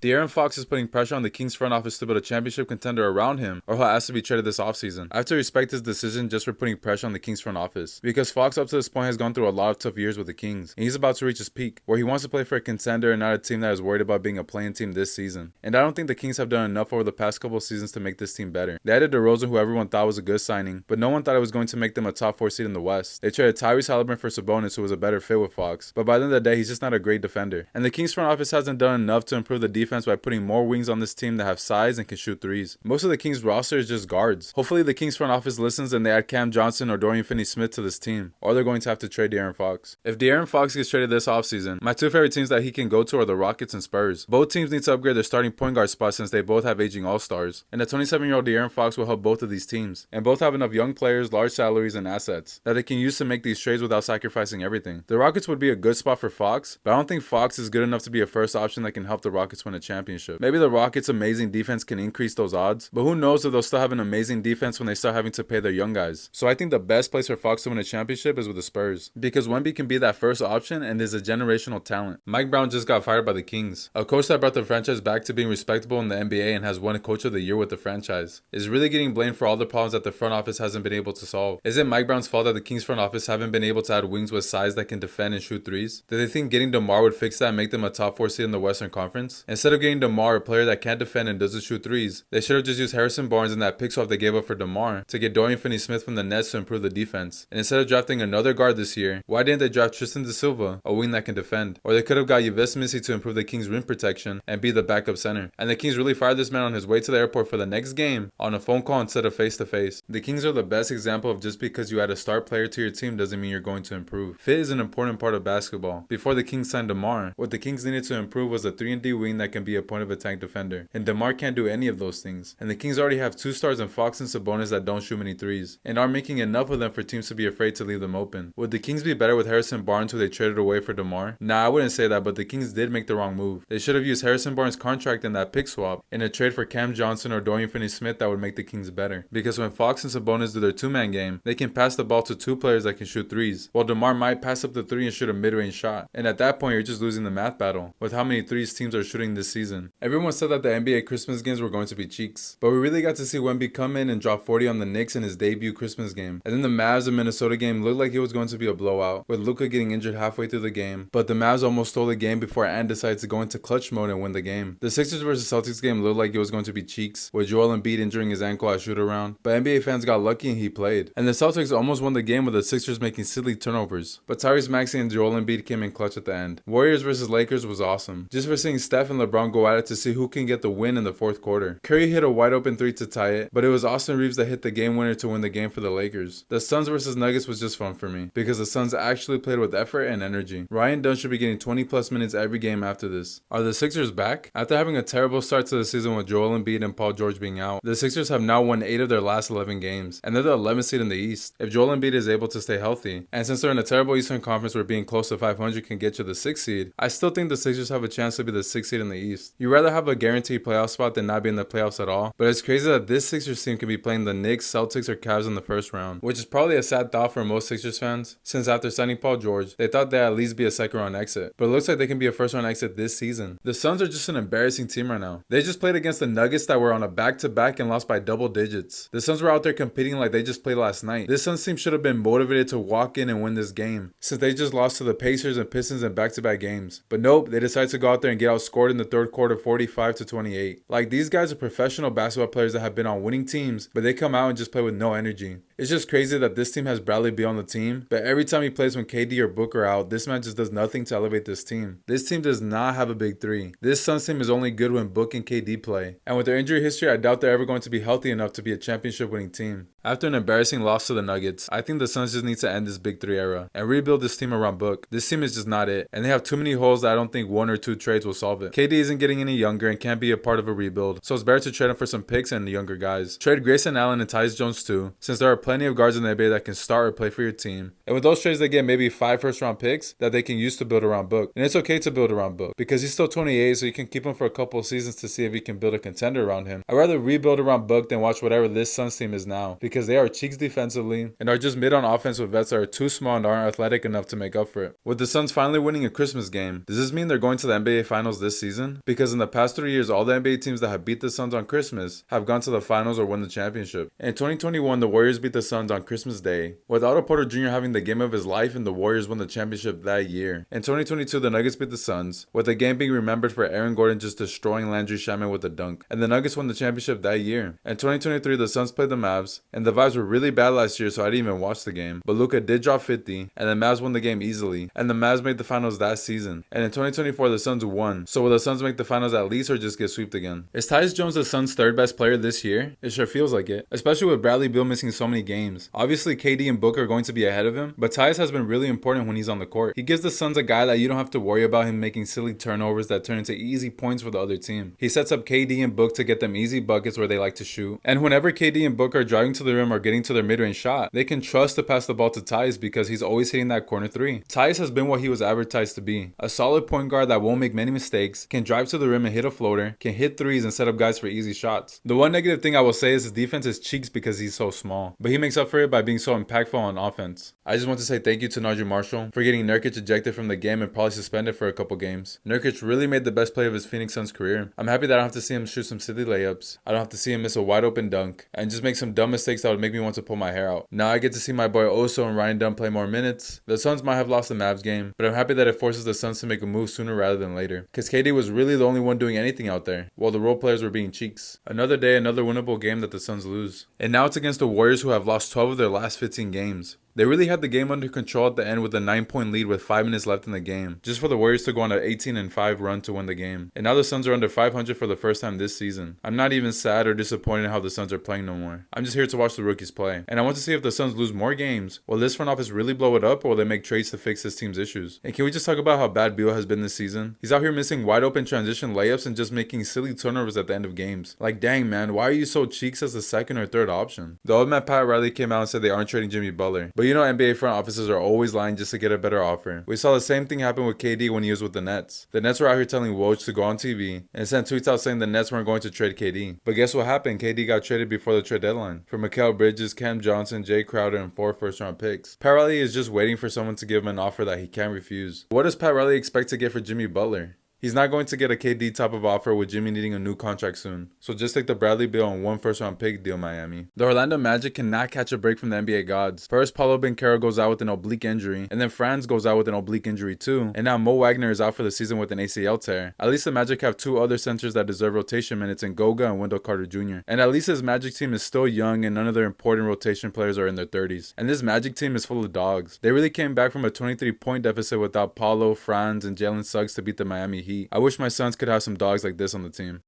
De'Aaron Fox is putting pressure on the Kings front office to build a championship contender around him, or he'll ask to be traded this offseason. I have to respect his decision just for putting pressure on the Kings front office, because Fox up to this point has gone through a lot of tough years with the Kings, and he's about to reach his peak, where he wants to play for a contender and not a team that is worried about being a playing team this season. And I don't think the Kings have done enough over the past couple of seasons to make this team better. They added DeRozan, who everyone thought was a good signing, but no one thought it was going to make them a top 4 seed in the West. They traded Tyrese Halliburton for Sabonis, who was a better fit with Fox, but by the end of the day, he's just not a great defender. And the Kings front office hasn't done enough to improve the defense by putting more wings on this team that have size and can shoot threes. Most of the Kings roster is just guards. Hopefully the Kings front office listens and they add Cam Johnson or Dorian Finney-Smith to this team, or they're going to have to trade De'Aaron Fox. If De'Aaron Fox gets traded this offseason, my two favorite teams that he can go to are the Rockets and Spurs. Both teams need to upgrade their starting point guard spots since they both have aging all-stars, and the 27-year-old De'Aaron Fox will help both of these teams, and both have enough young players, large salaries, and assets that they can use to make these trades without sacrificing everything. The Rockets would be a good spot for Fox, but I don't think Fox is good enough to be a first option that can help the Rockets win a championship. Maybe the Rockets' amazing defense can increase those odds, but who knows if they'll still have an amazing defense when they start having to pay their young guys. So I think the best place for Fox to win a championship is with the Spurs, because Wemby can be that first option and is a generational talent. Mike Brown just got fired by the Kings, a coach that brought the franchise back to being respectable in the NBA and has won Coach of the Year with the franchise, is really getting blamed for all the problems that the front office hasn't been able to solve. Is it Mike Brown's fault that the Kings front office haven't been able to add wings with size that can defend and shoot threes? Do they think getting DeMar would fix that and make them a top 4 seed in the Western Conference? Instead of getting DeMar, a player that can't defend and doesn't shoot threes, they should have just used Harrison Barnes and that pick swap they gave up for DeMar to get Dorian Finney-Smith from the Nets to improve the defense. And instead of drafting another guard this year, why didn't they draft Tristan Da Silva, a wing that can defend? Or they could have got Yves Missy to improve the Kings' rim protection and be the backup center. And the Kings really fired this man on his way to the airport for the next game on a phone call instead of face to face. The Kings are the best example of just because you add a star player to your team doesn't mean you're going to improve. Fit is an important part of basketball. Before the Kings signed DeMar, what the Kings needed to improve was a 3-and-D wing that can be a point of attack defender. And DeMar can't do any of those things. And the Kings already have 2 stars in Fox and Sabonis that don't shoot many threes, and are making enough of them for teams to be afraid to leave them open. Would the Kings be better with Harrison Barnes, who they traded away for DeMar? Nah, I wouldn't say that, but the Kings did make the wrong move. They should have used Harrison Barnes' contract in that pick swap in a trade for Cam Johnson or Dorian Finney-Smith that would make the Kings better. Because when Fox and Sabonis do their 2-man game, they can pass the ball to 2 players that can shoot threes, while DeMar might pass up the 3 and shoot a mid-range shot. And at that point, you're just losing the math battle with how many threes teams are shooting this season. Everyone said that the NBA Christmas games were going to be cheeks, but we really got to see Wemby come in and drop 40 on the Knicks in his debut Christmas game. And then the Mavs and Minnesota game looked like it was going to be a blowout, with Luka getting injured halfway through the game, but the Mavs almost stole the game before Ant decided to go into clutch mode and win the game. The Sixers vs Celtics game looked like it was going to be cheeks, with Joel Embiid injuring his ankle at shoot-around, but NBA fans got lucky and he played. And the Celtics almost won the game with the Sixers making silly turnovers, but Tyrese Maxey and Joel Embiid came in clutch at the end. Warriors vs Lakers was awesome, just for seeing Steph and LeBron go at it to see who can get the win in the 4th quarter. Curry hit a wide open 3 to tie it, but it was Austin Reeves that hit the game winner to win the game for the Lakers. The Suns vs Nuggets was just fun for me, because the Suns actually played with effort and energy. Ryan Dunn should be getting 20 plus minutes every game after this. Are the Sixers back? After having a terrible start to the season with Joel Embiid and Paul George being out, the Sixers have now won 8 of their last 11 games, and they're the 11th seed in the East. If Joel Embiid is able to stay healthy, and since they're in a terrible Eastern Conference where being close to 500 can get you the 6th seed, I still think the Sixers have a chance to be the 6th seed in the East. You'd rather have a guaranteed playoff spot than not be in the playoffs at all, but it's crazy that this Sixers team can be playing the Knicks, Celtics, or Cavs in the first round, which is probably a sad thought for most Sixers fans, since after signing Paul George, they thought they'd at least be a second round exit, but it looks like they can be a first round exit this season. The Suns are just an embarrassing team right now. They just played against the Nuggets that were on a back-to-back and lost by double digits. The Suns were out there competing like they just played last night. This Suns team should have been motivated to walk in and win this game, since they just lost to the Pacers and Pistons in back-to-back games. But nope, they decided to go out there and get outscored in the 3rd quarter 45-28. Like, these guys are professional basketball players that have been on winning teams, but they come out and just play with no energy. It's just crazy that this team has Bradley Beal on the team, but every time he plays when KD or Booker are out, this man just does nothing to elevate this team. This team does not have a big 3. This Suns team is only good when Book and KD play, and with their injury history, I doubt they're ever going to be healthy enough to be a championship winning team. After an embarrassing loss to the Nuggets, I think the Suns just need to end this Big 3 era and rebuild this team around Book. This team is just not it, and they have too many holes that I don't think 1 or 2 trades will solve it. KD isn't getting any younger and can't be a part of a rebuild, so it's better to trade him for some picks and younger guys. Trade Grayson Allen and Tyus Jones too, since there are plenty of guards in the NBA that can start or play for your team. And with those trades, they get maybe 5 first-round picks that they can use to build around Book. And it's okay to build around Book, because he's still 28, so you can keep him for a couple of seasons to see if you can build a contender around him. I'd rather rebuild around Book than watch whatever this Suns team is now, because because they are cheeks defensively and are just mid on offense with vets that are too small and aren't athletic enough to make up for it. With the Suns finally winning a Christmas game, does this mean they're going to the NBA Finals this season? Because in the past 3 years, all the NBA teams that have beat the Suns on Christmas have gone to the finals or won the championship. In 2021, the Warriors beat the Suns on Christmas Day, with Otto Porter Jr. having the game of his life, and the Warriors won the championship that year. In 2022, the Nuggets beat the Suns, with the game being remembered for Aaron Gordon just destroying Landry Shamet with a dunk, and the Nuggets won the championship that year. In 2023, the Suns played the Mavs, and the vibes were really bad last year, so I didn't even watch the game. But Luka did drop 50, and the Mavs won the game easily, and the Mavs made the finals that season. And in 2024, the Suns won. So will the Suns make the finals at least, or just get swept again? Is Tyus Jones the Suns' third best player this year? It sure feels like it, especially with Bradley Beal missing so many games. Obviously, KD and Book are going to be ahead of him, but Tyus has been really important when he's on the court. He gives the Suns a guy that you don't have to worry about him making silly turnovers that turn into easy points for the other team. He sets up KD and Book to get them easy buckets where they like to shoot. And whenever KD and Book are driving to the rim or getting to their mid-range shot, they can trust to pass the ball to Tyus because he's always hitting that corner three. Tyus has been what he was advertised to be. A solid point guard that won't make many mistakes, can drive to the rim and hit a floater, can hit threes and set up guys for easy shots. The one negative thing I will say is his defense is cheeks because he's so small, but he makes up for it by being so impactful on offense. I just want to say thank you to Naji Marshall for getting Nurkic ejected from the game and probably suspended for a couple games. Nurkic really made the best play of his Phoenix Suns career. I'm happy that I don't have to see him shoot some silly layups, I don't have to see him miss a wide open dunk, and just make some dumb mistakes that would make me want to pull my hair out. Now I get to see my boy Oso and Ryan Dunn play more minutes. The Suns might have lost the Mavs game, but I'm happy that it forces the Suns to make a move sooner rather than later, because KD was really the only one doing anything out there, while the role players were being cheeks. Another day, another winnable game that the Suns lose. And now it's against the Warriors, who have lost 12 of their last 15 games. They really had the game under control at the end with a 9-point lead with 5 minutes left in the game, just for the Warriors to go on an 18-5 run to win the game. And now the Suns are under 500 for the first time this season. I'm not even sad or disappointed in how the Suns are playing no more. I'm just here to watch the rookies play. And I want to see if the Suns lose more games. Will this front office really blow it up, or will they make trades to fix this team's issues? And can we just talk about how bad Beal has been this season? He's out here missing wide open transition layups and just making silly turnovers at the end of games. Like, dang man, why are you so cheeks as the second or third option? The old man Pat Riley came out and said they aren't trading Jimmy Butler. But you know NBA front offices are always lying just to get a better offer. We saw the same thing happen with KD when he was with the Nets. The Nets were out here telling Woj to go on TV and sent tweets out saying the Nets weren't going to trade KD. But guess what happened? KD got traded before the trade deadline for Mikal Bridges, Cam Johnson, Jay Crowder, and 4 first-round picks. Pat Riley is just waiting for someone to give him an offer that he can't refuse. What does Pat Riley expect to get for Jimmy Butler? He's not going to get a KD type of offer with Jimmy needing a new contract soon. So just take the Bradley Beal and 1 first-round pick deal, Miami. The Orlando Magic cannot catch a break from the NBA gods. First, Paulo Banchero goes out with an oblique injury, and then Franz goes out with an oblique injury too, and now Mo Wagner is out for the season with an ACL tear. At least the Magic have 2 other centers that deserve rotation minutes in Goga and Wendell Carter Jr. And at least his Magic team is still young and none of their important rotation players are in their 30s. And this Magic team is full of dogs. They really came back from a 23-point deficit without Paulo, Franz, and Jalen Suggs to beat the Miami Heat. I wish my Suns could have some dogs like this on the team.